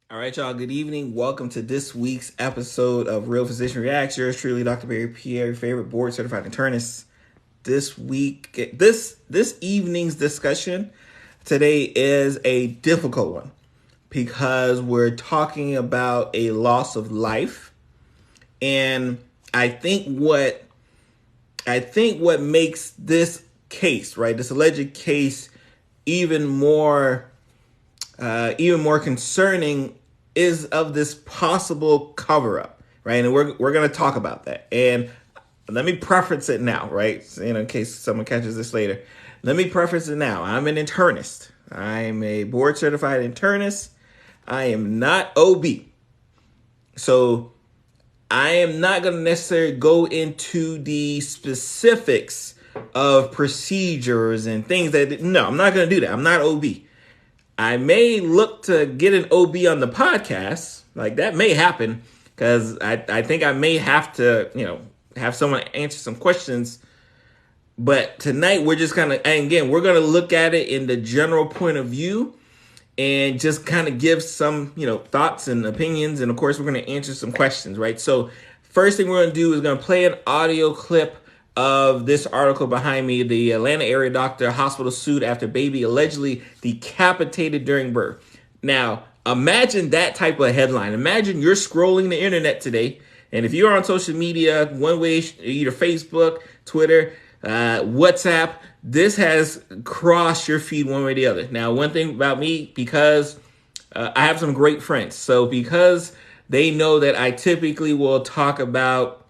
All right, y'all. Good evening. Welcome to this week's episode of Real Physician Reacts. Yours truly, Dr. Pierre, your favorite board certified internist. This evening's discussion today is a difficult one because we're talking about a loss of life, and I think what makes this case, right, this alleged case, even more concerning is of this possible cover up, right? And we're going to talk about that. And let me preface it now, right? In case someone catches this later. Let me preface it now. I'm an internist. I'm a board certified internist. I am not OB. So I am not going to necessarily go into the specifics of procedures and things no, I'm not going to do that. I'm not OB. I may look to get an OB on the podcast. Like that may happen because I think I may have to, have someone answer some questions. But tonight we're just and again, we're going to look at it in the general point of view and just kind of give some, thoughts and opinions. And of course, we're going to answer some questions, right? So first thing we're going to do is going to play an audio clip of this article behind me. The Atlanta area doctor hospital sued after baby allegedly decapitated during birth. Now, imagine that type of headline. Imagine you're scrolling the internet today, and if you're on social media, one way, either Facebook, Twitter, WhatsApp, this has crossed your feed one way or the other. Now, one thing about me, because I have some great friends, so because they know that I typically will talk about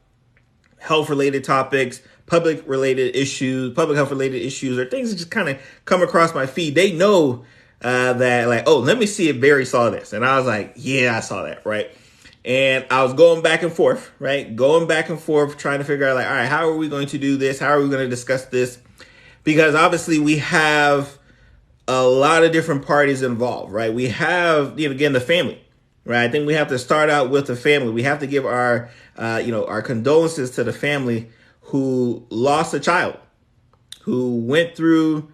health-related topics, public health related issues, or things that just kind of come across my feed. They know that, like, oh, let me see if Barry saw this. And I was like, yeah, I saw that, right? And I was going back and forth, right? Going back and forth, trying to figure out, like, all right, how are we going to do this? How are we going to discuss this? Because obviously we have a lot of different parties involved, right? We have, again, the family. Right, I think we have to start out with the family. We have to give our condolences to the family who lost a child, who went through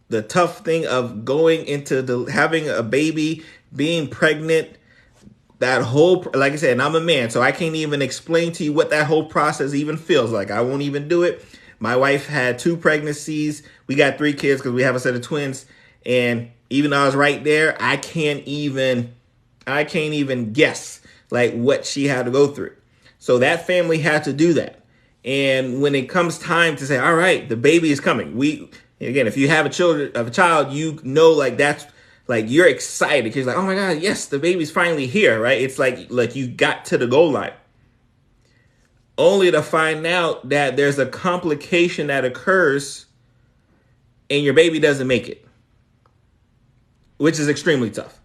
the tough thing of going into having a baby, being pregnant. That whole, like I said, and I'm a man, so I can't even explain to you what that whole process even feels like. I won't even do it. My wife had 2 pregnancies. We got 3 kids because we have a set of twins. And even though I was right there, I can't even guess like what she had to go through. So that family had to do that. And when it comes time to say, all right, the baby is coming. If you have a child, like that's like you're excited because you're like, oh my God, yes, the baby's finally here, right? It's like you got to the goal line. Only to find out that there's a complication that occurs and your baby doesn't make it, which is extremely tough.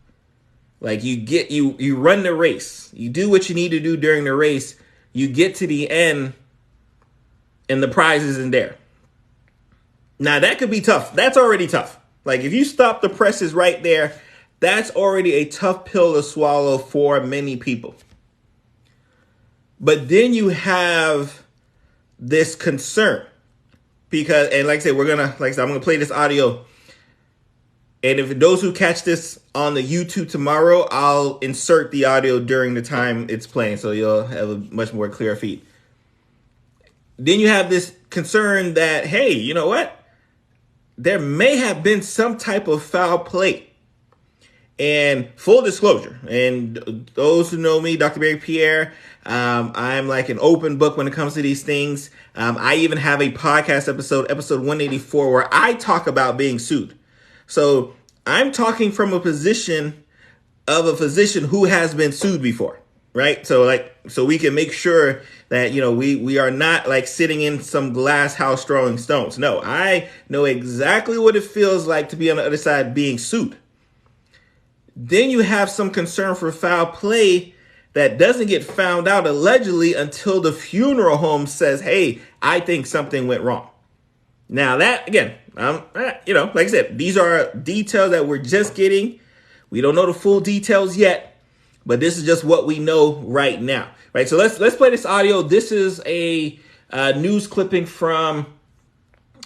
Like you run the race, you do what you need to do during the race, you get to the end and the prize isn't there. Now that could be tough. That's already tough. Like if you stop the presses right there, that's already a tough pill to swallow for many people. But then you have this concern because, and like I said, I'm gonna play this audio. And if those who catch this on the YouTube tomorrow, I'll insert the audio during the time it's playing, so you'll have a much more clear feed. Then you have this concern that, hey, you know what? There may have been some type of foul play. And full disclosure, and those who know me, Dr. Pierre, I'm like an open book when it comes to these things. I even have a podcast episode 184, where I talk about being sued. So I'm talking from a position of a physician who has been sued before, right? So we can make sure that, we are not like sitting in some glass house throwing stones. No, I know exactly what it feels like to be on the other side being sued. Then you have some concern for foul play that doesn't get found out allegedly until the funeral home says, hey, I think something went wrong. Now that, again, like I said, these are details that we're just getting. We don't know the full details yet, but this is just what we know right now, right? So let's play this audio. This is a news clipping from,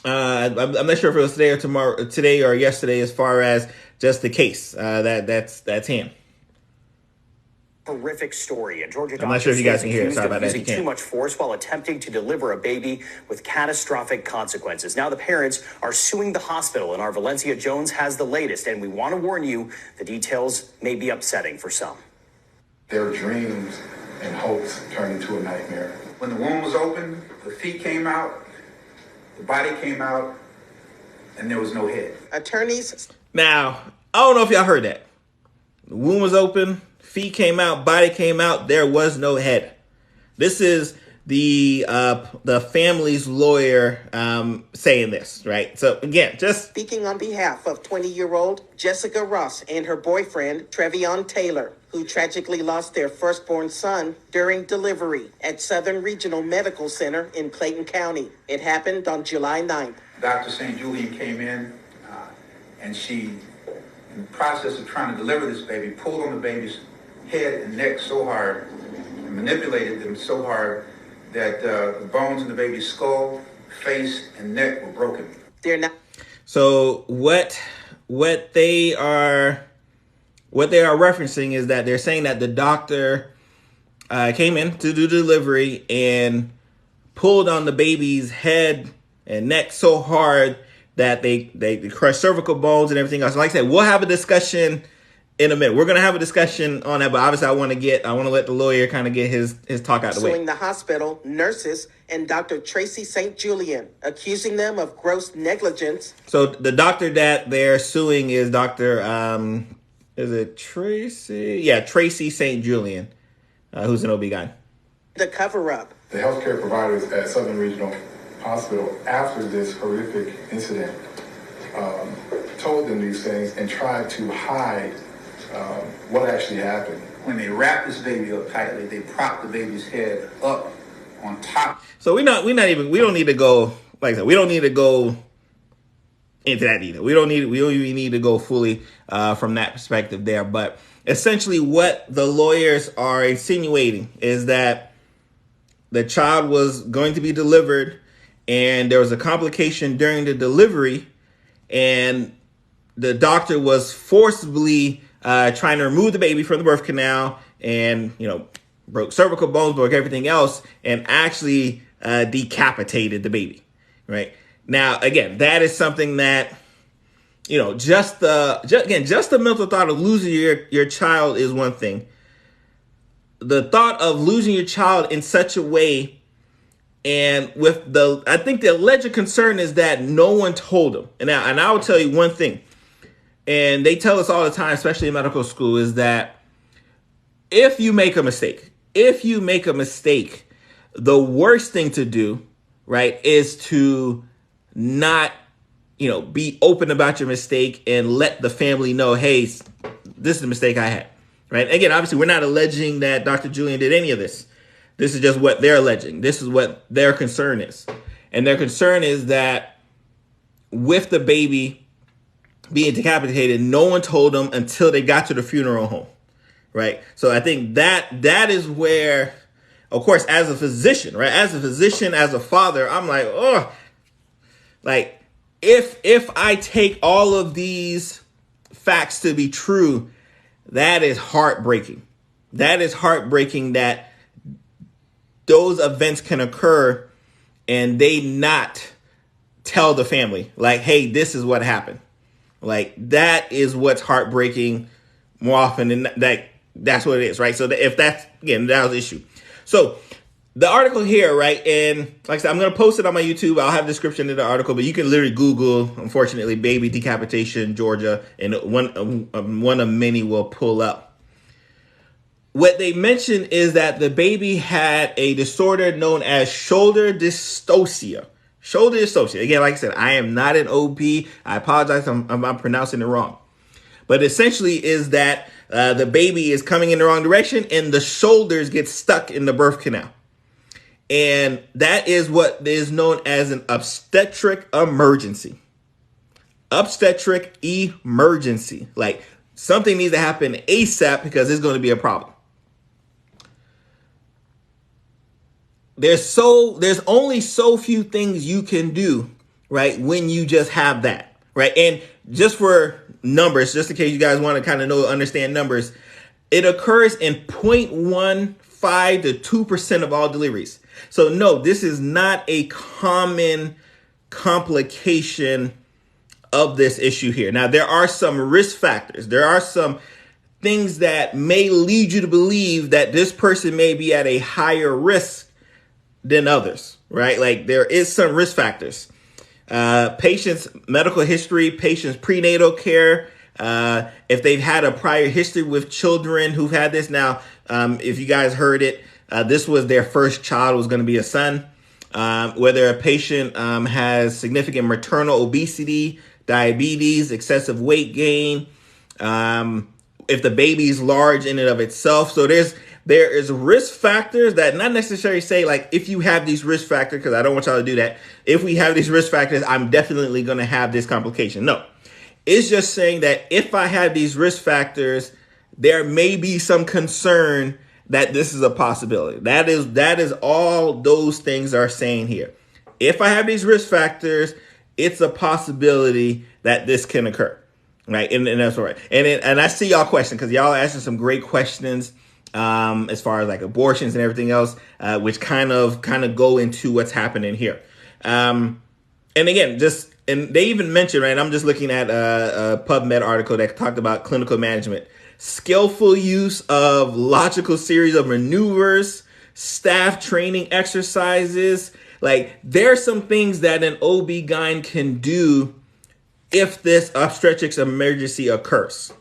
I'm not sure if it was today or yesterday, as far as just the case. That's him. Horrific story. A Georgia I'm not sure if you guys can hear it. accused Sorry of about that. using too much force while attempting to deliver a baby with catastrophic consequences. Now the parents are suing the hospital, and our Valencia Jones has the latest. And we want to warn you, the details may be upsetting for some. Their dreams and hopes turned into a nightmare. When the womb was open, the feet came out, the body came out, and there was no head. Attorneys. Now, I don't know if y'all heard that. The womb was open, feet came out, body came out, there was no head. This is the family's lawyer saying this, right? So again, just speaking on behalf of 20-year-old Jessica Ross and her boyfriend, Trevion Taylor, who tragically lost their firstborn son during delivery at Southern Regional Medical Center in Clayton County. It happened on July 9th. Dr. St. Julian came in, and she, in the process of trying to deliver this baby, pulled on the baby's head and neck so hard and manipulated them so hard that the bones in the baby's skull, face, and neck were broken. They're not. So what they are referencing is that they're saying that the doctor came in to do delivery and pulled on the baby's head and neck so hard that they crushed cervical bones and everything else. Like I said, we'll have a discussion in a minute. We're going to have a discussion on that, but obviously I want to let the lawyer kind of get his talk out of the way. Suing the hospital, nurses, and Dr. Tracey St. Julian, accusing them of gross negligence. So the doctor that they're suing is Dr. Is it Tracey? Yeah, Tracey St. Julian, who's an OB-GYN. The cover-up. The healthcare providers at Southern Regional Hospital, after this horrific incident, told them these things and tried to hide what actually happened. When they wrapped this baby up tightly, they propped the baby's head up on top. So we don't need to go, like I said, we don't need to go into that either. We don't even need to go fully from that perspective there. But essentially what the lawyers are insinuating is that the child was going to be delivered and there was a complication during the delivery and the doctor was forcibly trying to remove the baby from the birth canal and, broke cervical bones, broke everything else, and actually decapitated the baby, right? Now, again, that is something that, just the mental thought of losing your child is one thing. The thought of losing your child in such a way, and I think the alleged concern is that no one told them. And I will tell you one thing, and they tell us all the time, especially in medical school, is that if you make a mistake, the worst thing to do, right, is to not, be open about your mistake and let the family know, hey, this is a mistake I had, right? Again, obviously, we're not alleging that Dr. Julian did any of this. This is just what they're alleging. This is what their concern is. And their concern is that with the baby being decapitated, no one told them until they got to the funeral home, right? So I think that is where, of course, as a physician, right? As a father, I'm like, oh, like if I take all of these facts to be true, that is heartbreaking. That is heartbreaking that those events can occur and they not tell the family, like, hey, this is what happened. Like, that is what's heartbreaking more often than that's what it is, right? So if that's, again, that was the issue. So the article here, right, and like I said, I'm going to post it on my YouTube. I'll have a description of the article, but you can literally Google, unfortunately, baby decapitation, Georgia, and one of many will pull up. What they mentioned is that the baby had a disorder known as shoulder dystocia. Shoulder dystocia. Again, like I said, I am not an OB. I apologize if I'm pronouncing it wrong. But essentially is that the baby is coming in the wrong direction and the shoulders get stuck in the birth canal. And that is what is known as an obstetric emergency. Obstetric emergency. Like, something needs to happen ASAP because there's going to be a problem. There's only so few things you can do, right, when you just have that, right? And just for numbers, just in case you guys want to kind of understand numbers, It occurs in 0.15 to 2% of all deliveries. So no, this is not a common complication of this issue here. Now, there are some risk factors. There are some things that may lead you to believe that this person may be at a higher risk than others, right? Like there is some risk factors. Patients' medical history, patients' prenatal care, if they've had a prior history with children who've had this. Now, if you guys heard it, this was their first child, was going to be a son. Whether a patient has significant maternal obesity, diabetes, excessive weight gain, if the baby's large in and of itself. So there is risk factors that not necessarily say like, if you have these risk factors, because I don't want y'all to do that. If we have these risk factors, I'm definitely going to have this complication. No, it's just saying that if I have these risk factors, there may be some concern that this is a possibility. That is all those things are saying here. If I have these risk factors, it's a possibility that this can occur, right? And that's all right. And I see y'all question, because y'all are asking some great questions as far as like abortions and everything else, which kind of go into what's happening here. And again, and they even mentioned, right? I'm just looking at a PubMed article that talked about clinical management. Skillful use of logical series of maneuvers, staff training exercises. Like there's some things that an OB-GYN can do if this obstetrics emergency occurs,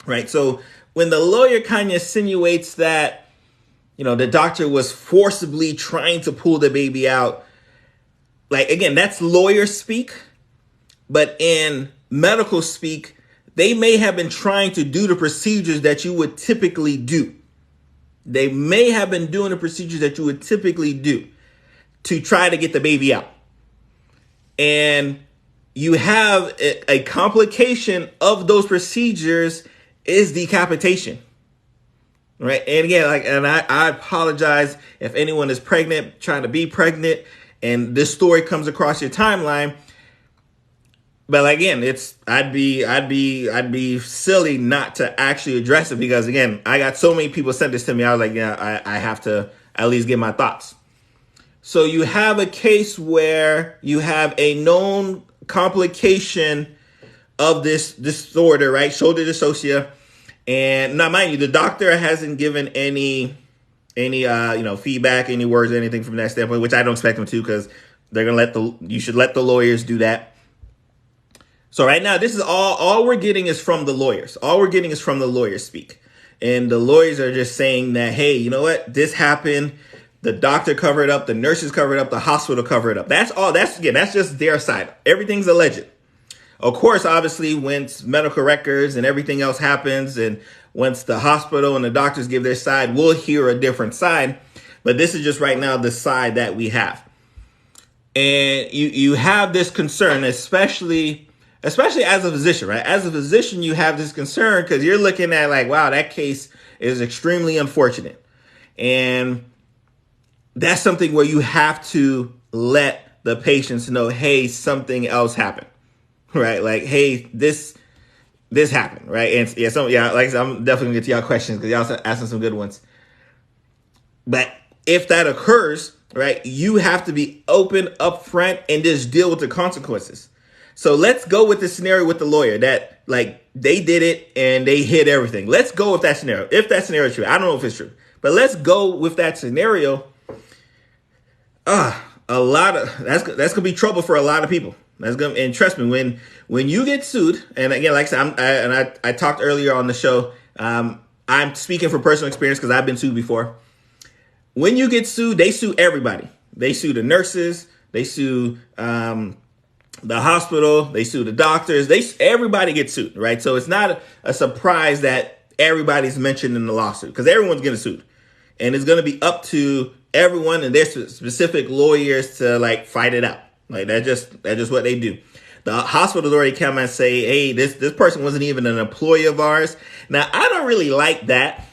right? So when the lawyer kind of insinuates that, the doctor was forcibly trying to pull the baby out, like, again, that's lawyer speak. But in medical speak, they may have been trying to do the procedures that you would typically do. They may have been doing the procedures that you would typically do to try to get the baby out. And you have a complication of those procedures is decapitation. Right. And again, I apologize if anyone is pregnant, trying to be pregnant, and this story comes across your timeline. But again, I'd be silly not to actually address it, because again, I got so many people sent this to me. I was like, yeah, I have to at least get my thoughts. So you have a case where you have a known complication of this disorder, right? Shoulder dystocia. And now, mind you, the doctor hasn't given any feedback, any words, or anything from that standpoint, which I don't expect them to, because they're gonna you should let the lawyers do that. So right now, this is all we're getting is from the lawyers. All we're getting is from the lawyers speak. And the lawyers are just saying that, hey, you know what? This happened. The doctor covered it up. The nurses covered it up. The hospital covered it up. That's all. That's just their side. Everything's alleged. Of course, obviously, once medical records and everything else happens, and once the hospital and the doctors give their side, we'll hear a different side. But this is just right now the side that we have. And you have this concern, especially as a physician, right? As a physician, you have this concern because you're looking at like, wow, that case is extremely unfortunate. And that's something where you have to let the patients know, hey, something else happened, right? Like, hey, this happened, right? And like I said, I'm definitely gonna get to y'all questions because y'all asking some good ones. But if that occurs, right, you have to be open up front and just deal with the consequences. So let's go with the scenario with the lawyer that like they did it and they hid everything. Let's go with that scenario. If that scenario is true, I don't know if it's true, but let's go with that scenario. That's gonna be trouble for a lot of people. And trust me, when you get sued, and again, like I said, I talked earlier on the show. I'm speaking from personal experience because I've been sued before. When you get sued, they sue everybody. They sue the nurses. They sue the hospital. They sue the doctors. Everybody gets sued, right? So it's not a surprise that everybody's mentioned in the lawsuit because everyone's getting sued, and it's going to be up to everyone and their specific lawyers to like fight it out. Like that's just what they do. The hospitals already come and say, hey, this person wasn't even an employee of ours. Now, I don't really like that.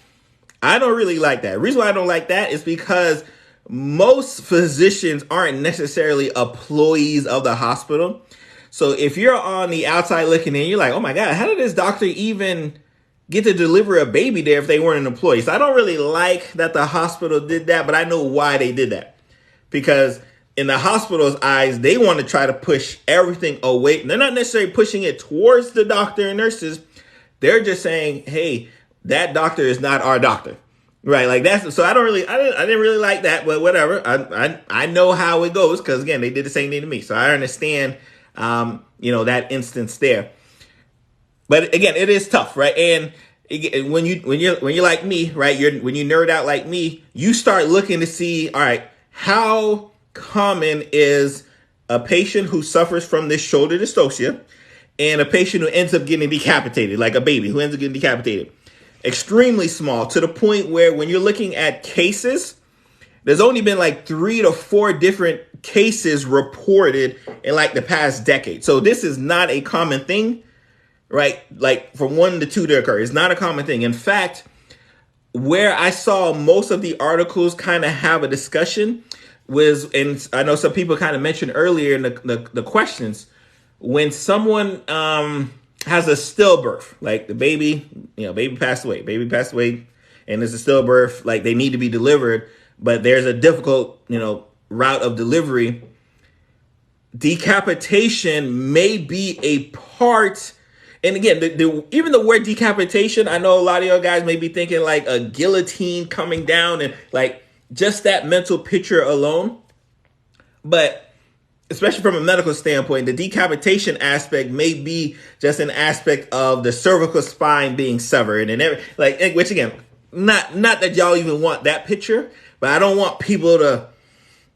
The reason why I don't like that is because most physicians aren't necessarily employees of the hospital. So if you're on the outside looking in, you're like, oh my God, how did this doctor even get to deliver a baby there if they weren't an employee. So I don't really like that the hospital did that, but I know why they did that. Because in the hospital's eyes, they want to try to push everything away. They're not necessarily pushing it towards the doctor and nurses. They're just saying, hey, that doctor is not our doctor. Right, like that's so I didn't really like that, but whatever. I know how it goes because again they did the same thing to me, so I understand that instance there. But again, it is tough, right? And when you're like me, right? When you nerd out like me, you start looking to see, all right, how common is a patient who suffers from this shoulder dystocia and a patient who ends up getting decapitated, like a baby who ends up getting decapitated. Extremely small, to the point where when you're looking at cases, there's only been like 3 to 4 different cases reported in like the past decade. So this is not a common thing, right? Like from 1 to 2 to occur. It's not a common thing. In fact, where I saw most of the articles kind of have a discussion was, and I know some people kind of mentioned earlier in the questions, when someone has a stillbirth, like the baby passed away, and it's a stillbirth, like they need to be delivered, but there's a difficult, route of delivery. Decapitation may be a part. And again, even the word decapitation, I know a lot of y'all guys may be thinking like a guillotine coming down and like just that mental picture alone. But especially from a medical standpoint, the decapitation aspect may be just an aspect of the cervical spine being severed and which again, not that y'all even want that picture, but I don't want people to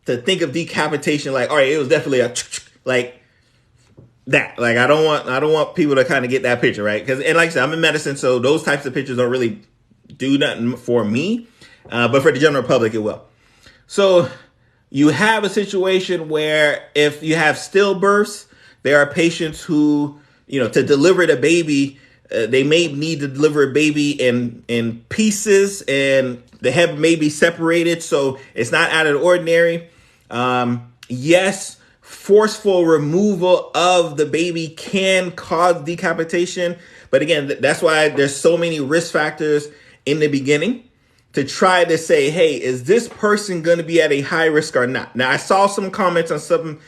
think of decapitation like, all right, it was definitely a like that. Like I don't want people to kind of get that picture, right? Because and like I said, I'm in medicine, so those types of pictures don't really do nothing for me, but for the general public, it will. So you have a situation where if you have stillbirths, there are patients who, to deliver the baby, they may need to deliver a baby in pieces and the head may be separated. So it's not out of the ordinary. Yes, forceful removal of the baby can cause decapitation. But again, that's why there's so many risk factors in the beginning to try to say, hey, is this person going to be at a high risk or not? Now, I saw some comments on certain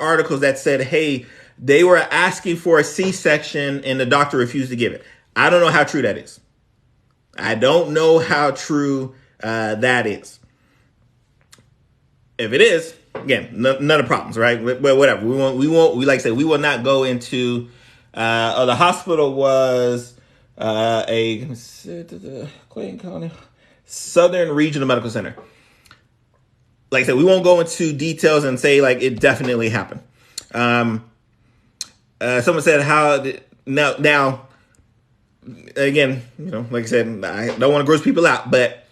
articles that said, hey, they were asking for a C-section and the doctor refused to give it. I don't know how true that is. I don't know how true that is. If it is, again, none of the problems, right? But whatever. We like I said, we will not go into. The hospital was Clayton County Southern Regional Medical Center. Like I said, we won't go into details and say like it definitely happened. Someone said now again, like I said, I don't want to gross people out, but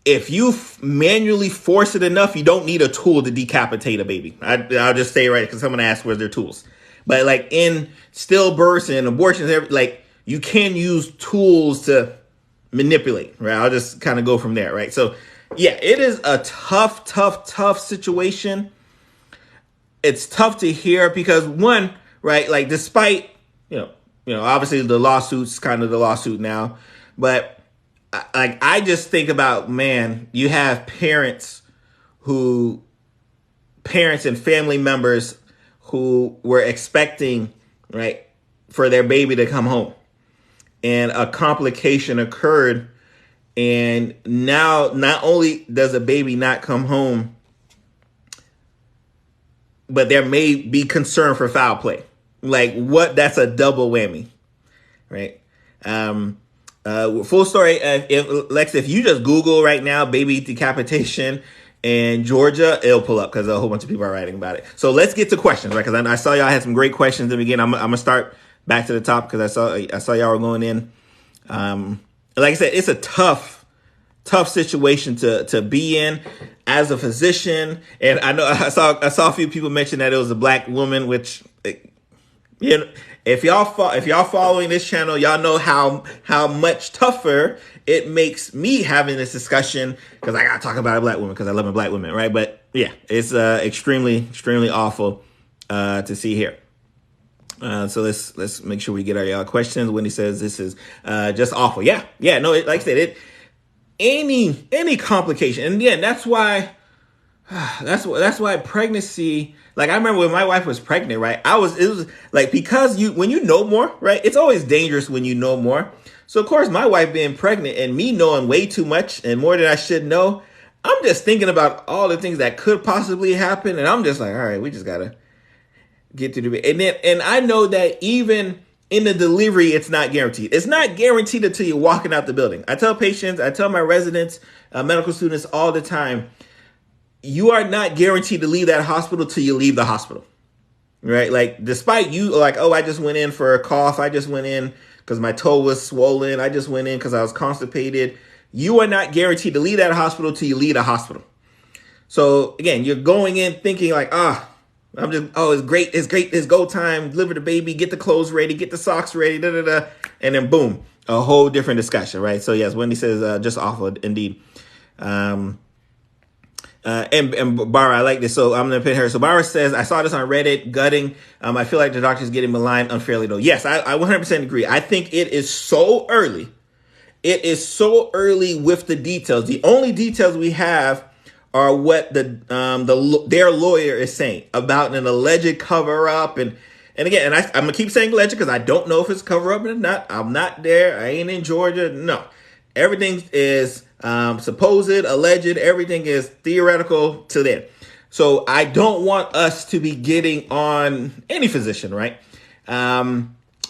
if you manually force it enough, you don't need a tool to decapitate a baby. I'll just say right because someone asked where's their tools, but like in stillbirths and abortions, like you can use tools to manipulate, right? I'll just kind of go from there, right? So yeah, it is a tough situation. It's tough to hear because one, right, like despite, obviously the lawsuit's kind of the lawsuit now, but like I just think about, man, you have parents and family members who were expecting, right, for their baby to come home. And a complication occurred. And now not only does a baby not come home, but there may be concern for foul play. Like that's a double whammy, right? Full story. If you just Google right now, baby decapitation in Georgia, it'll pull up because a whole bunch of people are writing about it. So let's get to questions, right? Because I saw y'all had some great questions in the beginning. I'm gonna start back to the top because I saw y'all were going in. Like I said, it's a tough situation to be in as a physician. And I know I saw a few people mention that it was a black woman, which, if y'all following this channel, y'all know how much tougher it makes me having this discussion because I gotta talk about a black woman because I love a black woman, right? But yeah, it's extremely awful to see here. So let's make sure we get our questions. Wendy says this is just awful. Yeah. No, like I said, any complication, and yeah, that's why pregnancy. Like I remember when my wife was pregnant, right? It was like, because when you know more, right? It's always dangerous when you know more. So of course, my wife being pregnant and me knowing way too much and more than I should know, I'm just thinking about all the things that could possibly happen, and I'm just like, all right, we just gotta get to the, and I know that even in the delivery, it's not guaranteed. It's not guaranteed until you're walking out the building. I tell patients, I tell my residents, medical students all the time, you are not guaranteed to leave that hospital till you leave the hospital, right? Like, despite you, like, oh, I just went in for a cough. I just went in because my toe was swollen. I just went in because I was constipated. You are not guaranteed to leave that hospital till you leave the hospital. So again, you're going in thinking like, it's great. It's go time. Deliver the baby, get the clothes ready, get the socks ready, and then boom, a whole different discussion, right? So yes, Wendy says just awful indeed. And Bara, I like this. So I'm going to pin her. So Bara says, I saw this on Reddit, gutting. I feel like the doctor's getting maligned unfairly though. Yes, I 100% agree. I think it is so early. It is so early with the details. The only details we have are what their lawyer is saying about an alleged cover up. And again, I'm going to keep saying alleged because I don't know if it's cover up or not. I'm not there. I ain't in Georgia. No, everything is supposed, alleged, everything is theoretical to them. So I don't want us to be getting on any physician, right?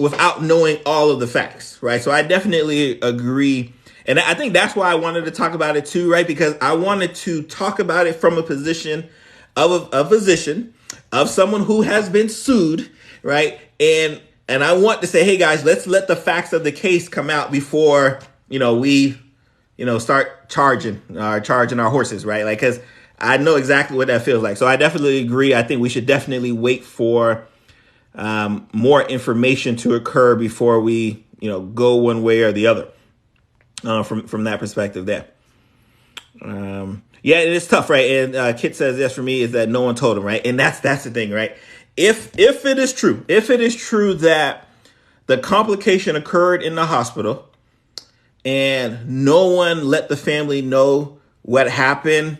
Without knowing all of the facts, right? So I definitely agree. And I think that's why I wanted to talk about it too, right? Because I wanted to talk about it from a position of a physician, of someone who has been sued, right? And I want to say, hey guys, let's let the facts of the case come out before, we start charging our horses, right? Like, because I know exactly what that feels like. So I definitely agree. I think we should definitely wait for more information to occur before we, go one way or the other. From that perspective there. Yeah, it is tough, right? And Kit says, yes, for me, is that no one told him, right? And that's the thing, right? If it is true that the complication occurred in the hospital, and no one let the family know what happened,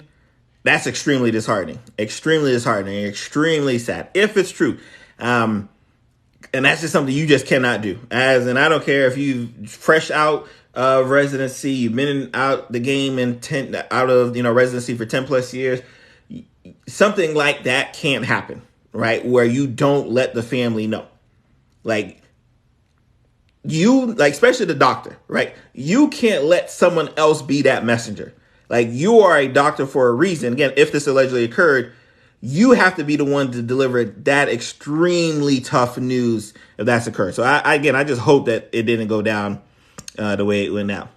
that's extremely disheartening, extremely sad, if it's true. And that's just something you just cannot do. And I don't care if you fresh out of residency, you've been out the game out of residency for 10 plus years, something like that can't happen, right? Where you don't let the family know. Especially the doctor, right? You can't let someone else be that messenger. Like, you are a doctor for a reason. Again, if this allegedly occurred, you have to be the one to deliver that extremely tough news if that's occurred. So I just hope that it didn't go down the way it went now.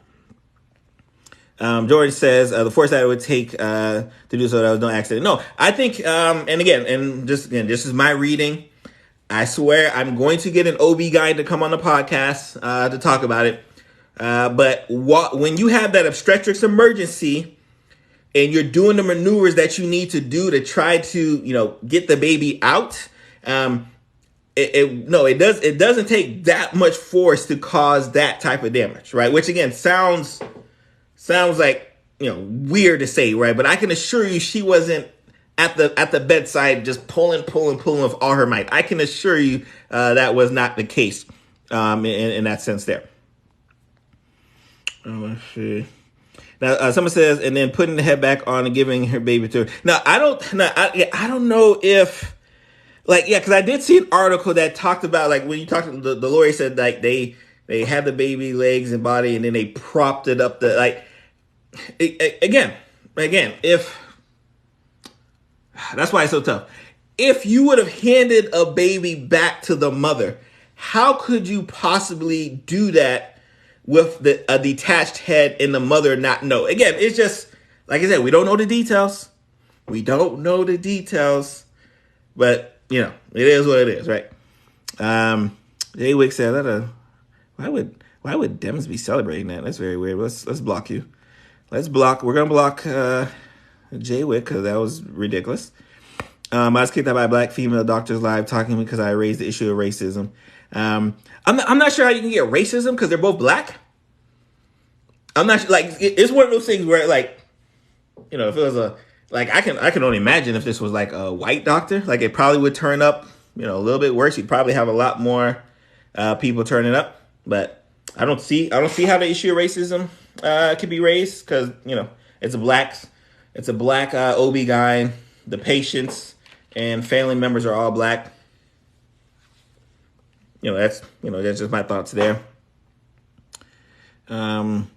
George says the foresight it would take to do so that was no accident. No, I think, this is my reading. I swear I'm going to get an OB guy to come on the podcast to talk about it. But when you have that obstetrics emergency and you're doing the maneuvers that you need to do to try to, get the baby out, it doesn't take that much force to cause that type of damage, right? Which again sounds like, weird to say, right? But I can assure you she wasn't at the bedside just pulling with all her might. I can assure you that was not the case in that sense there. Let's see. Now, someone says, and then putting the head back on and giving her baby to her. Now, I don't know if, because I did see an article that talked about, when you talked to the lawyer said, they had the baby legs and body, and then they propped it up again, if, that's why it's so tough. If you would have handed a baby back to the mother, how could you possibly do that with a detached head and the mother not know? Again, it's just, like I said, we don't know the details. But, it is what it is, right? Jay Wick said, why would Dems be celebrating that? That's very weird. Let's block you. We're going to block Jay Wick because that was ridiculous. I was kicked out by black female doctors live talking because I raised the issue of racism. I'm not sure how you can get racism because they're both black. I'm not like, it's one of those things where like, if it was I can only imagine if this was like a white doctor, like it probably would turn up, a little bit worse. You'd probably have a lot more people turning up, but I don't see how the issue of racism could be raised because, it's a black OB-GYN. The patients and family members are all black. That's just my thoughts there. And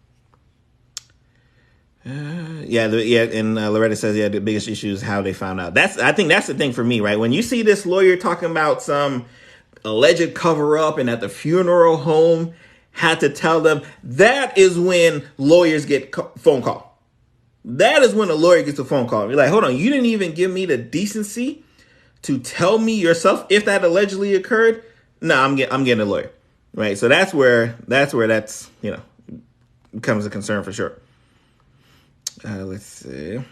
Loretta says, the biggest issue is how they found out. I think that's the thing for me, right? When you see this lawyer talking about some alleged cover up and at the funeral home had to tell them, that is when lawyers get phone call. That is when a lawyer gets a phone call. You're like, hold on, you didn't even give me the decency to tell me yourself if that allegedly occurred. No, I'm getting a lawyer, right? So that's where that's becomes a concern for sure. Let's see.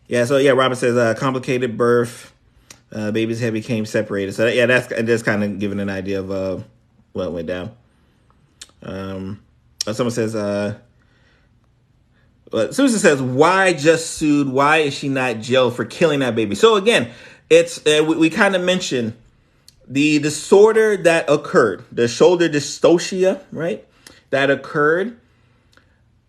Robert says complicated birth. Baby's head became separated. So that's just kind of giving an idea of what went down. Someone says, Susan says, why just sued? Why is she not jailed for killing that baby? So again, it's we kind of mentioned the disorder that occurred, the shoulder dystocia, right? That occurred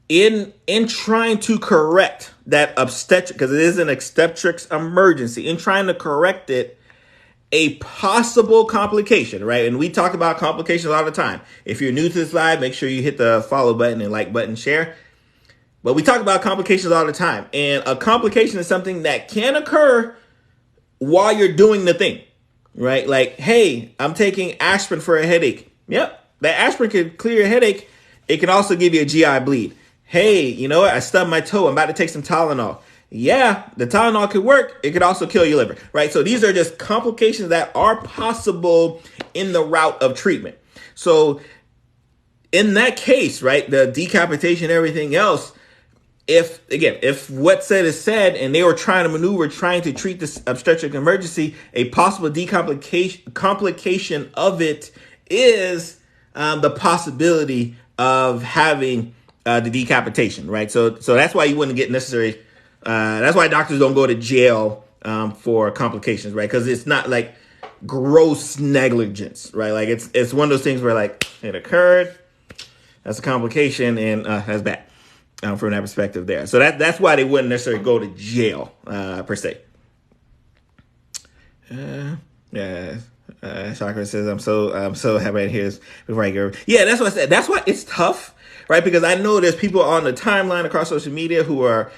in trying to correct that obstetric, because it is an obstetrics emergency, in trying to correct it, a possible complication, right? And we talk about complications all the time. If you're new to this live, make sure you hit the follow button and like button, share. But we talk about complications all the time. And a complication is something that can occur while you're doing the thing, right? Like, hey, I'm taking aspirin for a headache. Yep, that aspirin can clear your headache. It can also give you a GI bleed. Hey, you know what? I stubbed my toe. I'm about to take some Tylenol. Yeah, the Tylenol could work. It could also kill your liver, right? So these are just complications that are possible in the route of treatment. So in that case, right, the decapitation, everything else, if what's said is said and they were trying to treat this obstetric emergency, a possible complication of it is the possibility of having the decapitation, right? So that's why you wouldn't get necessary. That's why doctors don't go to jail for complications, right? Because it's not like gross negligence, right? Like it's one of those things where like it occurred, that's a complication, and that's bad from that perspective there. So that's why they wouldn't necessarily go to jail per se. Chakra says, I'm so happy to hear this before I go. Yeah, that's what I said. That's why it's tough, right? Because I know there's people on the timeline across social media who are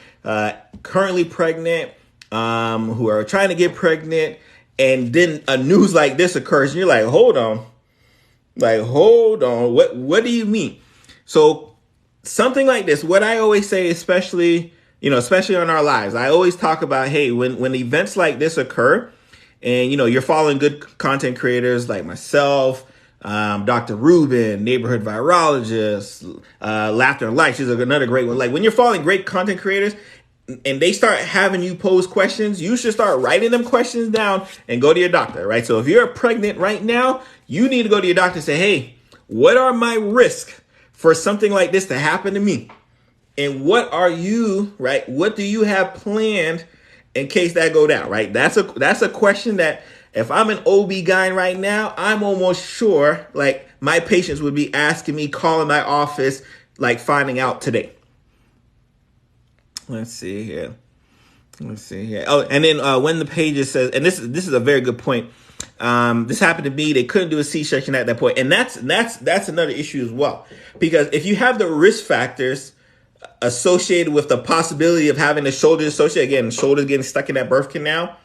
currently pregnant, who are trying to get pregnant, and then a news like this occurs, and you're like, hold on, what do you mean? So something like this, what I always say, especially on our lives, I always talk about, hey, when events like this occur, and you're following good content creators like myself, Dr. Rubin, neighborhood virologist, Laughter and Light, she's another great one. Like when you're following great content creators and they start having you pose questions, you should start writing them questions down and go to your doctor, right? So if you're pregnant right now, you need to go to your doctor and say, hey, what are my risks for something like this to happen to me? And what do you have planned in case that go down, right? That's a question that if I'm an OB-GYN right now, I'm almost sure like my patients would be asking me, calling my office, like finding out today. Let's see here. Oh, and then when the page says, and this is a very good point. This happened to me. They couldn't do a C-section at that point. And that's another issue as well. Because if you have the risk factors associated with the possibility of having the shoulder associated, again, shoulders getting stuck in that birth canal,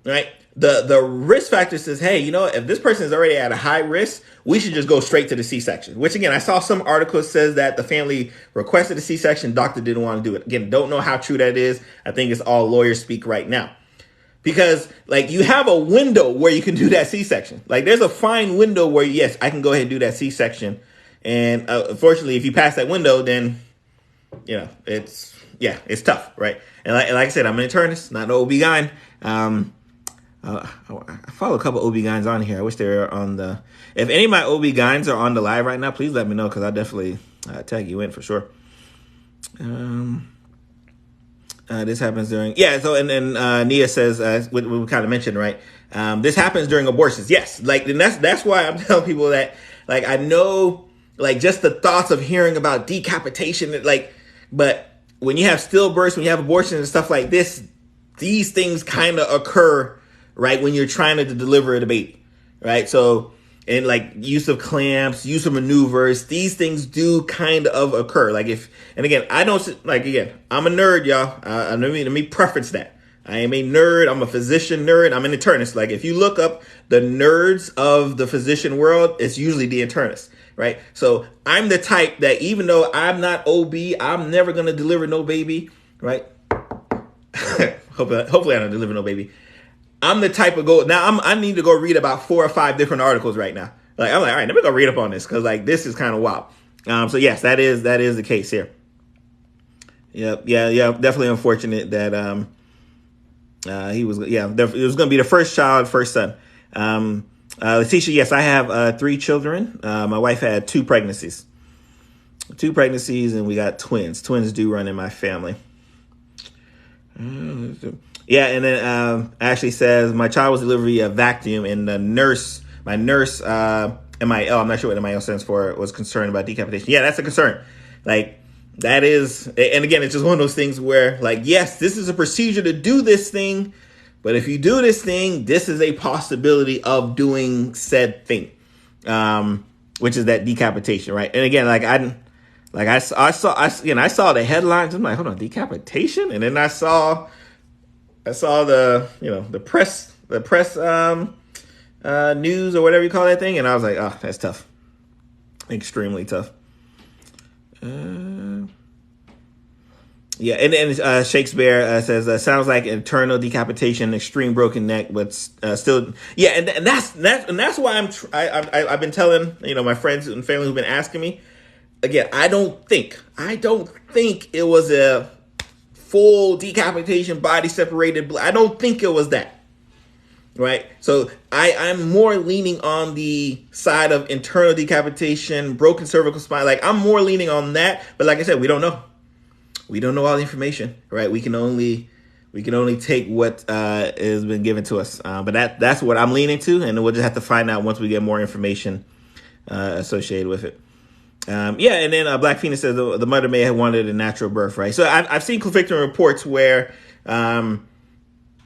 right? The risk factor says, hey, if this person is already at a high risk, we should just go straight to the C-section. Which, again, I saw some articles says that the family requested a C-section, doctor didn't want to do it. Again, don't know how true that is. I think it's all lawyer speak right now. Because, like, you have a window where you can do that C-section. Like, there's a fine window where, yes, I can go ahead and do that C-section And unfortunately, if you pass that window, then, it's tough, right? And like I said, I'm an internist, not an OB-GYN. I follow a couple OB-GYNs on here. I wish they were on the... If any of my OB-GYNs are on the live right now, please let me know, because I'll definitely tag you in for sure. This happens during... Yeah, so, and then Nia says, we kind of mentioned, right? This happens during abortions. Yes, like, and that's why I'm telling people that, like, I know, like, just the thoughts of hearing about decapitation, like, but when you have stillbirths, when you have abortions and stuff like this, these things kind of occur, right, when you're trying to deliver the baby, right? So, and like use of clamps, use of maneuvers, these things do kind of occur. Like and again, I'm a nerd, y'all. Let me preference that. I am a nerd. I'm a physician nerd. I'm an internist. Like, if you look up the nerds of the physician world, it's usually the internist, right? So I'm the type that even though I'm not OB, I'm never going to deliver no baby, right? Hopefully I don't deliver no baby. I'm the type of I need to go read about 4 or 5 different articles right now. Like, I'm like, all right, let me go read up on this, because like this is kind of wild. So yes, that is the case here. Yep. Yeah. Definitely unfortunate that it was going to be the first child, first son. Letitia, yes, I have 3 children. My wife had 2 pregnancies, and we got twins. Twins do run in my family. Yeah, and then Ashley says, my child was delivered via vacuum, and my nurse, MIL, I'm not sure what MIL stands for, was concerned about decapitation. Yeah, that's a concern. Like, that is, and again, it's just one of those things where, like, yes, this is a procedure to do this thing, but if you do this thing, this is a possibility of doing said thing, which is that decapitation, right? And again, I saw the headlines. I'm like, hold on, decapitation, and then I saw the the press news or whatever you call that thing, and I was like, oh, that's tough, extremely tough. Yeah, and then Shakespeare says, sounds like internal decapitation, extreme broken neck, but still, yeah, and that's why I've been telling my friends and family who've been asking me. Again, I don't think it was a full decapitation, body separated. I don't think it was that, right? So I'm more leaning on the side of internal decapitation, broken cervical spine. Like, I'm more leaning on that. But like I said, we don't know. We don't know all the information, right? We can only take what has been given to us. But that's what I'm leaning to, and we'll just have to find out once we get more information associated with it. And then Black Phoenix says the mother may have wanted a natural birth, right? So I've seen conflicting reports where, the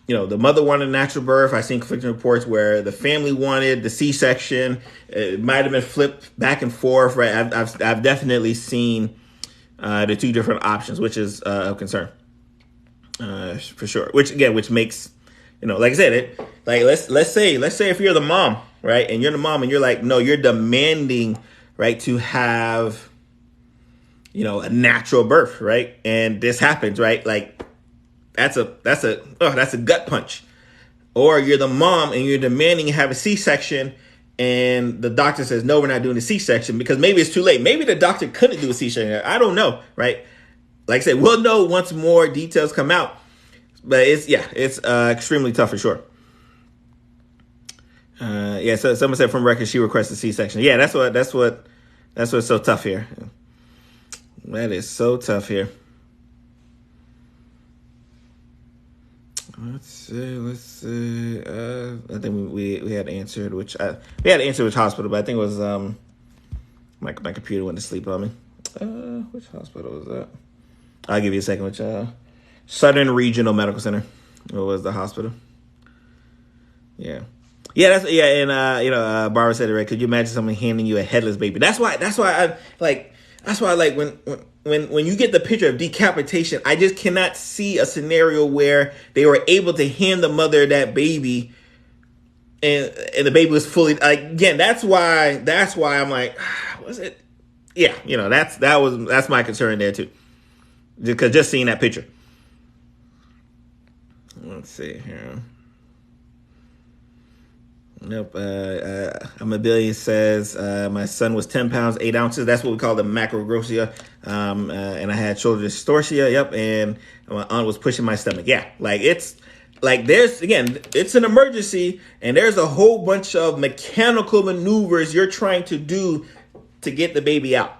mother wanted a natural birth. I've seen conflicting reports where the family wanted the C-section. It might have been flipped back and forth, right? I've definitely seen the 2 different options, which is of concern for sure. Which makes, like I said, let's say if you're the mom, right, and you're the mom and you're like, no, you're demanding, right, to have, a natural birth, right? And this happens, right? Like, that's a gut punch. Or you're the mom and you're demanding to have a C-section, and the doctor says, no, we're not doing a C-section because maybe it's too late. Maybe the doctor couldn't do a C-section. I don't know, right? Like I said, we'll know once more details come out. But it's extremely tough for sure. So someone said from record she requested C-section. Yeah, that's what's so tough here. That is so tough here. Let's see. I think we had answered which hospital, but I think it was my computer went to sleep on me. Which hospital was that? I'll give you a second. Which Southern Regional Medical Center was the hospital. Yeah. Yeah, and Barbara said it right. Could you imagine someone handing you a headless baby? That's why I like when you get the picture of decapitation, I just cannot see a scenario where they were able to hand the mother that baby and the baby was fully, like, again, that's why I'm like, was it? Yeah, that's my concern there too. Because just seeing that picture. Let's see here. Nope. I'm a billion says my son was 10 pounds 8 ounces. That's what we call the macroglossia. And I had shoulder dystocia. Yep. And my aunt was pushing my stomach. Yeah. Like it's like it's an emergency, and there's a whole bunch of mechanical maneuvers you're trying to do to get the baby out.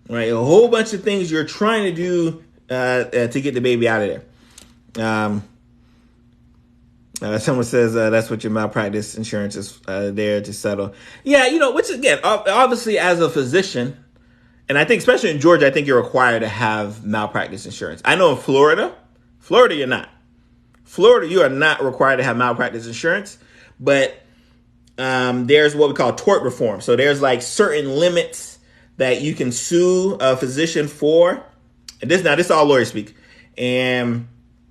Right. A whole bunch of things you're trying to do to get the baby out of there. Someone says that's what your malpractice insurance is there to settle. Yeah, which again, obviously as a physician, and I think especially in Georgia, I think you're required to have malpractice insurance. I know in Florida, you're not. Florida, you are not required to have malpractice insurance, but there's what we call tort reform. So there's like certain limits that you can sue a physician for. And this is all lawyer speak. And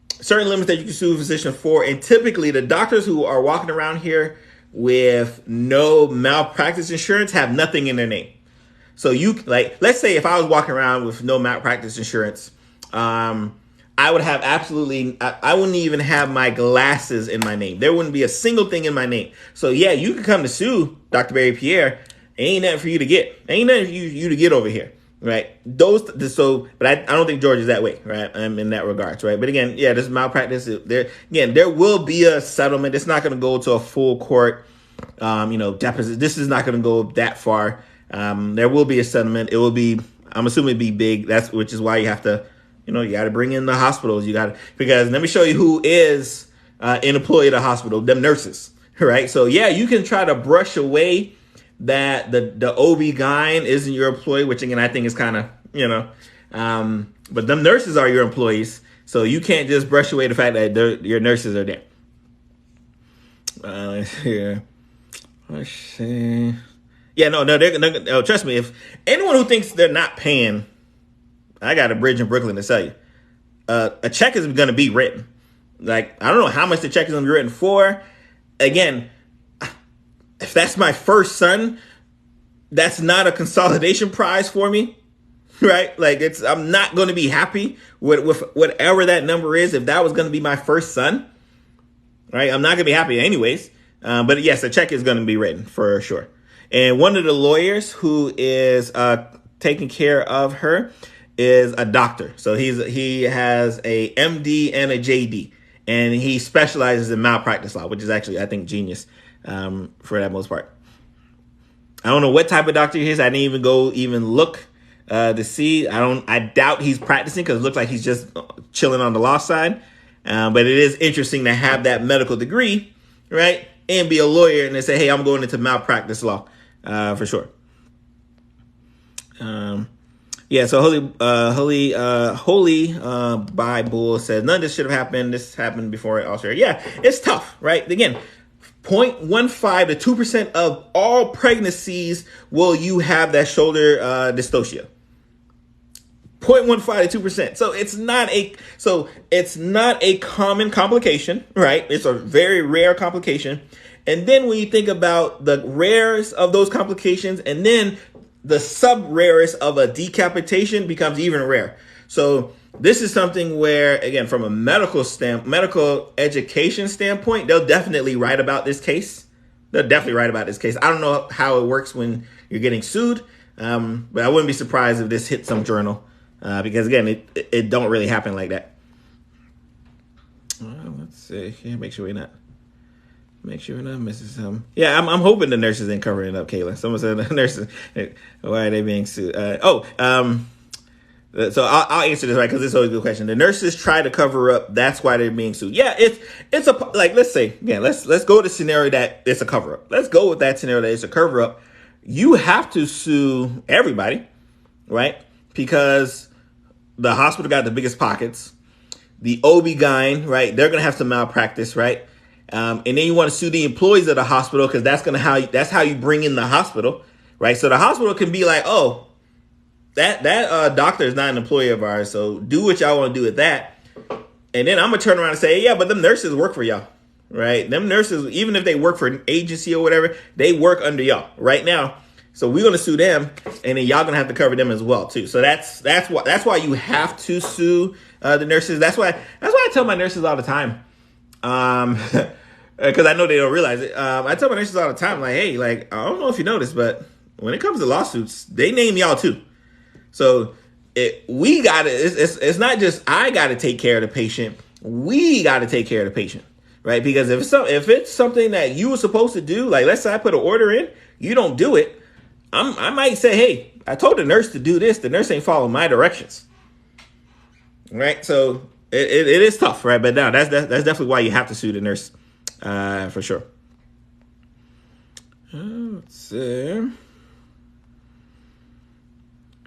certain limits that you can sue a physician for, and typically the doctors who are walking around here with no malpractice insurance have nothing in their name. So let's say if I was walking around with no malpractice insurance, I would have I wouldn't even have my glasses in my name. There wouldn't be a single thing in my name. So yeah, you could come to sue Dr. Barry Pierre. Ain't nothing for you to get. Ain't nothing for you to get over here. Right. But I don't think Georgia's that way. Right. In that regards. Right. But again, yeah, this malpractice there will be a settlement. It's not going to go to a full court, deposit. This is not going to go that far. There will be a settlement. It will be, I'm assuming it'd be big. Which is why you have to, you got to bring in the hospitals. Because let me show you who is an employee of the hospital, them nurses. Right. So yeah, you can try to brush away that the OB-GYN isn't your employee, which again, I think is kind of, but them nurses are your employees. So you can't just brush away the fact that your nurses are there. Here. Let's see. Yeah, no, trust me. If anyone who thinks they're not paying, I got a bridge in Brooklyn to sell you. A check is going to be written. Like, I don't know how much the check is going to be written for. Again, if that's my first son, that's not a consolidation prize for me, right? Like I'm not going to be happy with whatever that number is. If that was going to be my first son, right? I'm not going to be happy anyways. But yes, a check is going to be written for sure. And one of the lawyers who is taking care of her is a doctor. So he has a MD and a JD, and he specializes in malpractice law, which is actually, I think, genius. For that most part. I don't know what type of doctor he is. I didn't even look to see. I doubt he's practicing because it looks like he's just chilling on the law side. But it is interesting to have that medical degree, right? And be a lawyer and they say, hey, I'm going into malpractice law for sure. Yeah, so Holy Bible says none of this should have happened. This happened before Australia. Yeah, it's tough, right? Again, 0.15 to 2% of all pregnancies will you have that shoulder dystocia. 0.15 to 2%. So it's not a common complication, right? It's a very rare complication. And then when you think about the rares of those complications, and then the sub-rarest of a decapitation becomes even rare. So this is something where, again, from a medical education standpoint, they'll definitely write about this case. I don't know how it works when you're getting sued, but I wouldn't be surprised if this hit some journal, because again, it don't really happen like that. Let's see here. Make sure we're not missing something. Yeah, I'm hoping the nurses ain't covering it up, Kayla. Someone said the nurses, why are they being sued? So I'll answer this right because this is always a good question. The nurses try to cover up. That's why they're being sued. Yeah, it's a let's say again. Let's go with the scenario that it's a cover up. Let's go with that scenario that it's a cover up. You have to sue everybody, right? Because the hospital got the biggest pockets. The OB-GYN, right? They're gonna have some malpractice, right? And then you want to sue the employees of the hospital because that's how you bring in the hospital, right? So the hospital can be like, oh, that doctor is not an employee of ours, so do what y'all want to do with that. And then I'm gonna turn around and say, yeah, but them nurses work for y'all, right? Them nurses, even if they work for an agency or whatever, they work under y'all right now. So we're gonna sue them, and then y'all gonna have to cover them as well too. So that's why you have to sue the nurses. That's why I tell my nurses all the time. because I know they don't realize it. I tell my nurses all the time, like, hey, like, I don't know if you noticed, but when it comes to lawsuits, they name y'all too. So it's not just I got to take care of the patient. We got to take care of the patient, right? Because if it's something that you were supposed to do, like let's say I put an order in, you don't do it, I might say, hey, I told the nurse to do this. The nurse ain't following my directions, right? So it is tough, right? But now that's definitely why you have to sue the nurse, for sure. Let's see.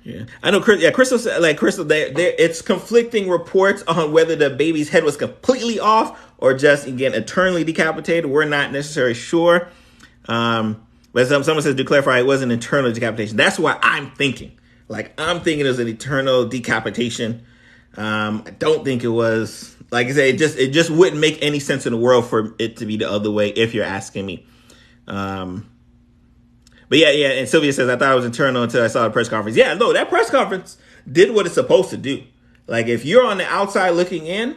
Yeah, I know. Crystal said, like Crystal, it's conflicting reports on whether the baby's head was completely off or just again internally decapitated. We're not necessarily sure. But someone says to clarify, it was an internal decapitation. That's what I'm thinking. Like I'm thinking it was an internal decapitation. I don't think it was. Like I said, it just wouldn't make any sense in the world for it to be the other way if you're asking me. But yeah, and Sylvia says, I thought it was internal until I saw the press conference. Yeah, no, that press conference did what it's supposed to do. Like, if you're on the outside looking in,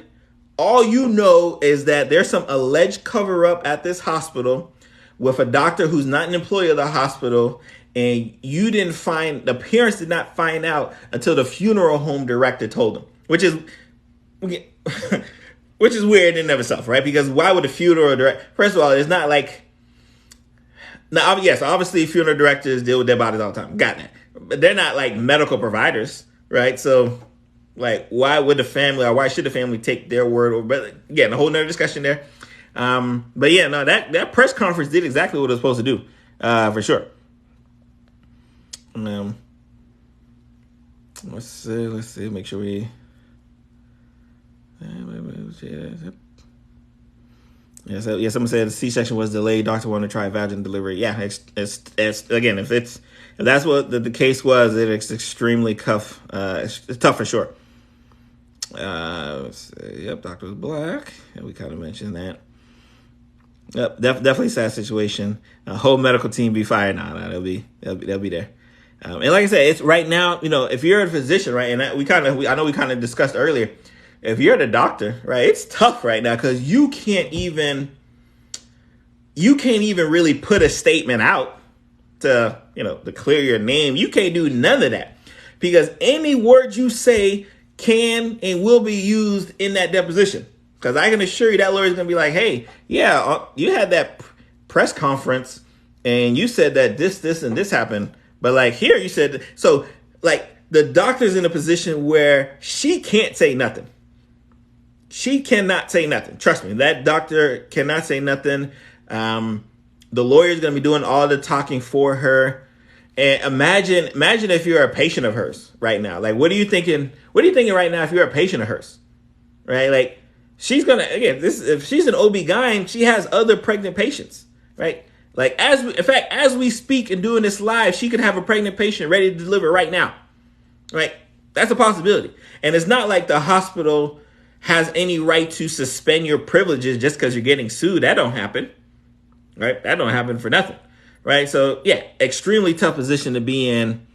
all you know is that there's some alleged cover-up at this hospital with a doctor who's not an employee of the hospital, and the parents did not find out until the funeral home director told them, which is weird in and of itself, right? Because why would a funeral director, first of all, it's not like, now, yes, obviously funeral directors deal with dead bodies all the time. Got that. But they're not like medical providers, right? So, like, why should the family take their word over? But again, a whole nother discussion there. But yeah, no, that press conference did exactly what it was supposed to do, for sure. Let's see, make sure we. Yeah, someone said the C-section was delayed. Doctor wanted to try vaginal delivery. Yeah, it's again, if that's what the case was, it's extremely tough. It's tough for sure. Yep, doctor was black. Yeah, we kind of mentioned that. Yep, definitely sad situation. Whole medical team be fired now. They'll be there. And like I said, it's right now. If you're a physician, right, and I know we kind of discussed earlier. If you're the doctor, right, it's tough right now because you can't even really put a statement out to clear your name. You can't do none of that because any word you say can and will be used in that deposition. Because I can assure you that lawyer's going to be like, hey, yeah, you had that press conference and you said that this, and this happened. But like here you said, so like the doctor's in a position where she can't say nothing. She cannot say nothing. Trust me, that doctor cannot say nothing. The lawyer's going to be doing all the talking for her. And imagine if you're a patient of hers right now. Like, what are you thinking? What are you thinking right now if you're a patient of hers? Right? Like, she's going to, again, if she's an OB-GYN, she has other pregnant patients, right? Like, as we speak and doing this live, she could have a pregnant patient ready to deliver right now, right? That's a possibility. And it's not like the hospital has any right to suspend your privileges just because you're getting sued. That don't happen, right? That don't happen for nothing, right? So yeah, extremely tough position to be in,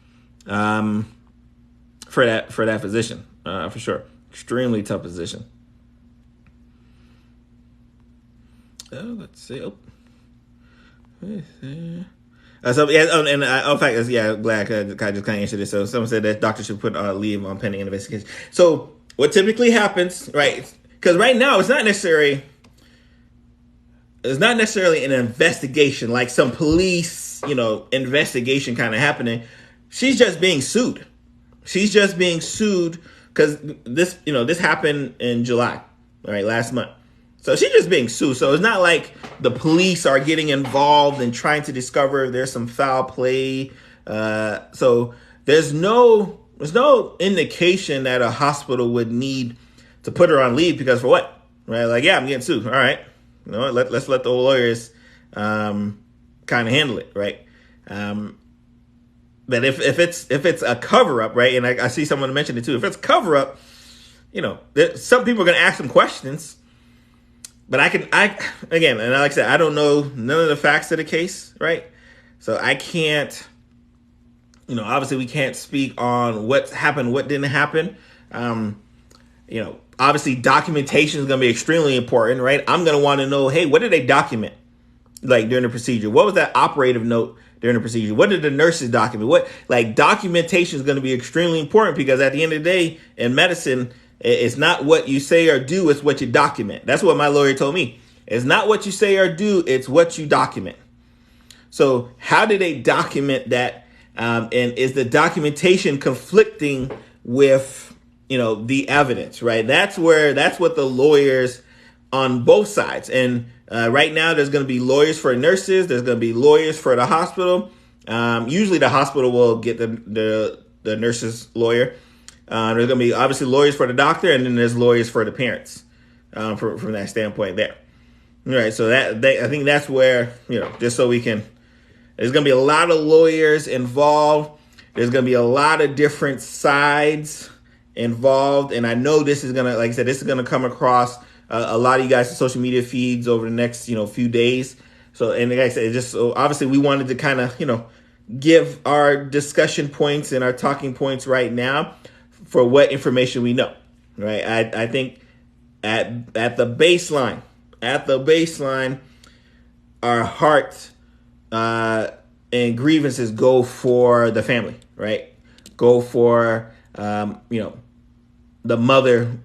for that physician, for sure. Extremely tough position. Let's see. So yeah, and in fact, yeah, glad I just kind of answered this. So someone said that doctor should put leave on pending investigation. So what typically happens, right? Because right now it's not necessarily an investigation, like some police, investigation kind of happening. She's just being sued. She's just being sued because this happened in July, right, last month. So she's just being sued. So it's not like the police are getting involved and trying to discover if there's some foul play. So there's no indication that a hospital would need to put her on leave because for what? Right? Like, yeah, I'm getting sued. All right. Let's let the lawyers kind of handle it, right? But if it's a cover up, right? And I see someone mention it too. If it's cover up, some people are going to ask some questions. But again, and like I said, I don't know none of the facts of the case, right? So I can't, obviously we can't speak on what happened, what didn't happen. Obviously, documentation is going to be extremely important, right? I'm going to want to know, hey, what did they document like during the procedure? What was that operative note during the procedure? What did the nurses document? What like documentation is going to be extremely important, because at the end of the day in medicine, it's not what you say or do, it's what you document. That's what my lawyer told me. It's not what you say or do, it's what you document. So how do they document that? And is the documentation conflicting with, the evidence, right? That's what the lawyers on both sides. And right now there's going to be lawyers for nurses. There's going to be lawyers for the hospital. Usually the hospital will get the nurse's lawyer. There's going to be obviously lawyers for the doctor, and then there's lawyers for the parents from that standpoint there. All right. So I think that's where, just so we can, there's going to be a lot of lawyers involved. There's going to be a lot of different sides involved. And I know this is going to, like I said, this is going to come across a lot of you guys' social media feeds over the next, few days. So, and like I said, so obviously we wanted to kind of, give our discussion points and our talking points right now for what information we know, right? I think at the baseline, our heart and grievances go for the family, right? Go for, the mother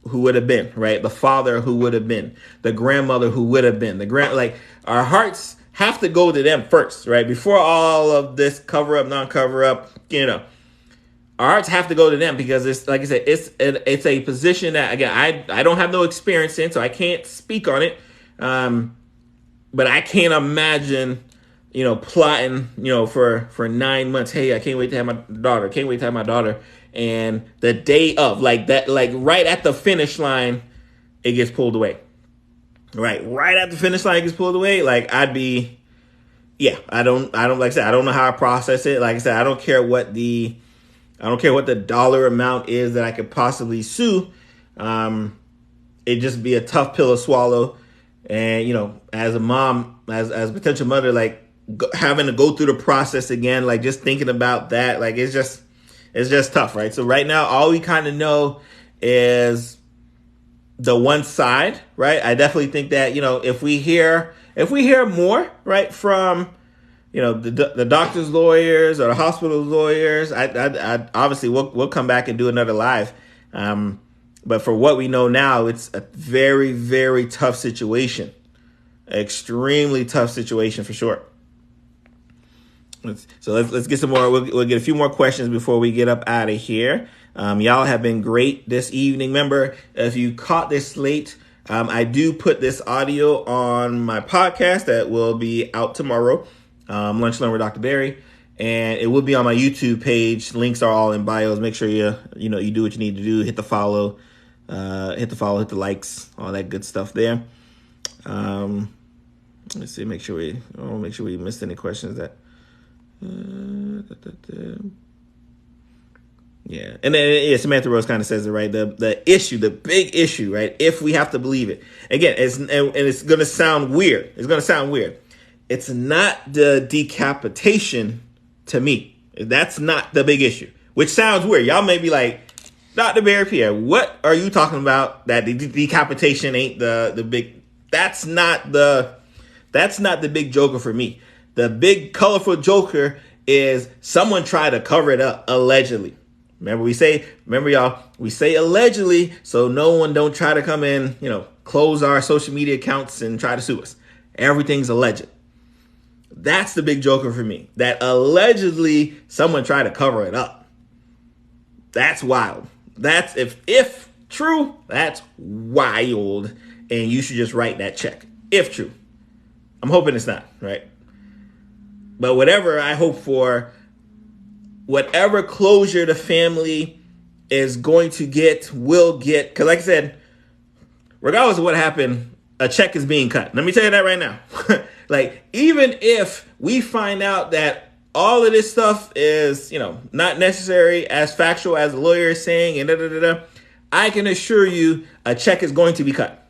who would have been, right? The father who would have been, the grandmother who would have been, our hearts have to go to them first, right? Before all of this cover up, non-cover up, our hearts have to go to them, because it's, like I said, it's a position that, again, I don't have no experience in, so I can't speak on it. But I can't imagine, plotting, for 9 months. Hey, I can't wait to have my daughter. And the day of, like that, like right at the finish line, it gets pulled away. Right at the finish line, it gets pulled away. Like I don't, like I said, I don't know how I process it. Like I said, I don't care what the dollar amount is that I could possibly sue. It'd just be a tough pill to swallow. And, as a mom, as a potential mother, like having to go through the process again, like just thinking about that, like it's just tough, right? So right now, all we kind of know is the one side, right? I definitely think that, if we hear more, right, from, the doctor's lawyers or the hospital's lawyers, I obviously we'll come back and do another live. But for what we know now, it's a very, very tough situation, extremely tough situation for sure. So let's get some more. We'll get a few more questions before we get up out of here. Y'all have been great this evening. Remember, if you caught this late, I do put this audio on my podcast that will be out tomorrow, Lunch Learn with Dr. Barry, and it will be on my YouTube page. Links are all in bios. Make sure you do what you need to do. Hit the follow, hit the likes, all that good stuff there. Let's see. Make sure we missed any questions that. Yeah, and then Samantha Rose kind of says it right. The issue, the big issue, right? If we have to believe it, again, it's going to sound weird. It's not the decapitation to me. That's not the big issue, which sounds weird. Y'all may be like, Dr. Barry, Pierre, what are you talking about? That the decapitation ain't the big. That's not the big joker for me. The big colorful joker is someone tried to cover it up, allegedly. Remember y'all, we say allegedly, so no one don't try to come in, close our social media accounts and try to sue us. Everything's alleged. That's the big joker for me. That allegedly someone tried to cover it up. That's wild. That's if true, that's wild. And you should just write that check. If true. I'm hoping it's not, right? But whatever I hope for, whatever closure the family is going to get, will get. Because like I said, regardless of what happened, a check is being cut. Let me tell you that right now. Like, even if we find out that all of this stuff is, not necessary as factual as the lawyer is saying, and I can assure you a check is going to be cut.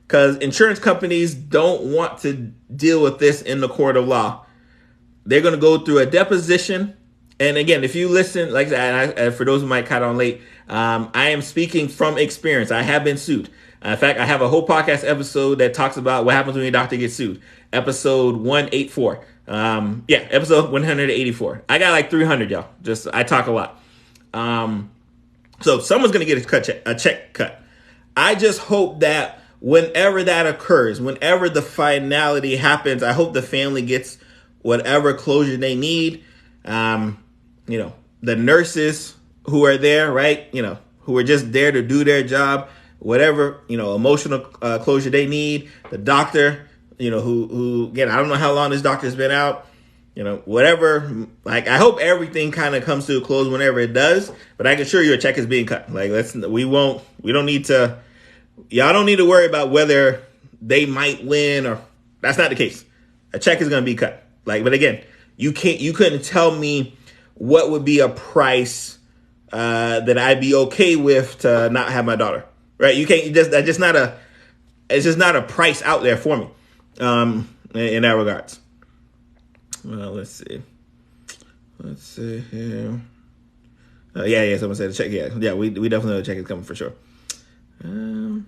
Because insurance companies don't want to deal with this in the court of law. They're going to go through a deposition. And again, if you listen, like I said, for those who might cut on late, I am speaking from experience. I have been sued. In fact, I have a whole podcast episode that talks about what happens when your doctor gets sued. Episode 184. Episode 184. I got like 300, y'all. I talk a lot. So someone's going to get a check cut. I just hope that whenever that occurs, whenever the finality happens, I hope the family gets whatever closure they need. The nurses who are there, right? Who are just there to do their job, whatever, emotional closure they need. The doctor, who again, I don't know how long this doctor's been out. Whatever, like, I hope everything kind of comes to a close whenever it does, but I can assure you a check is being cut. Like, y'all don't need to worry about whether they might win or that's not the case. A check is going to be cut. Like, but again, you couldn't tell me what would be a price, that I'd be okay with to not have my daughter, right? You can't, it's just not a price out there for me, in that regards. Well, let's see here. Someone said the check. Yeah, we definitely know the check is coming for sure. Someone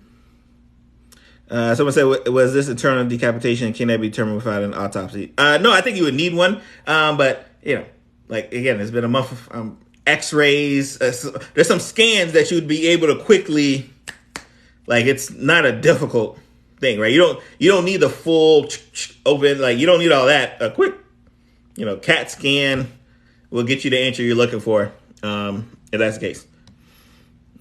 said, was this internal decapitation? Can that be determined without an autopsy? No, I think you would need one. But like, again, it's been a month of x-rays. There's some scans that you'd be able to quickly, like, it's not a difficult thing, right? You don't need the full open, like, you don't need all that. A quick, CAT scan will get you the answer you're looking for, if that's the case,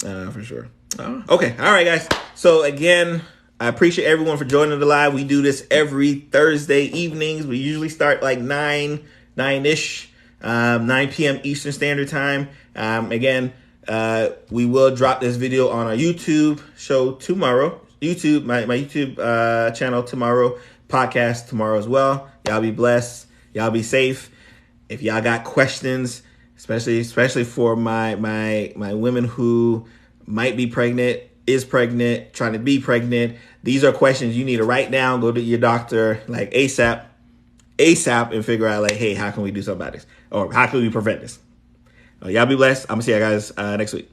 for sure. Okay. All right, guys. So again, I appreciate everyone for joining the live. We do this every Thursday evenings. We usually start like 9-ish, 9 p.m. Eastern Standard Time. Again, we will drop this video on our YouTube show tomorrow. My YouTube channel tomorrow. Podcast tomorrow as well. Y'all be blessed. Y'all be safe. If y'all got questions, especially for my women who might be pregnant, is pregnant, trying to be pregnant, these are questions you need to write down, go to your doctor like ASAP, and figure out like, hey, how can we do something about this? Or how can we prevent this? Y'all be blessed. I'm going to see you guys next week.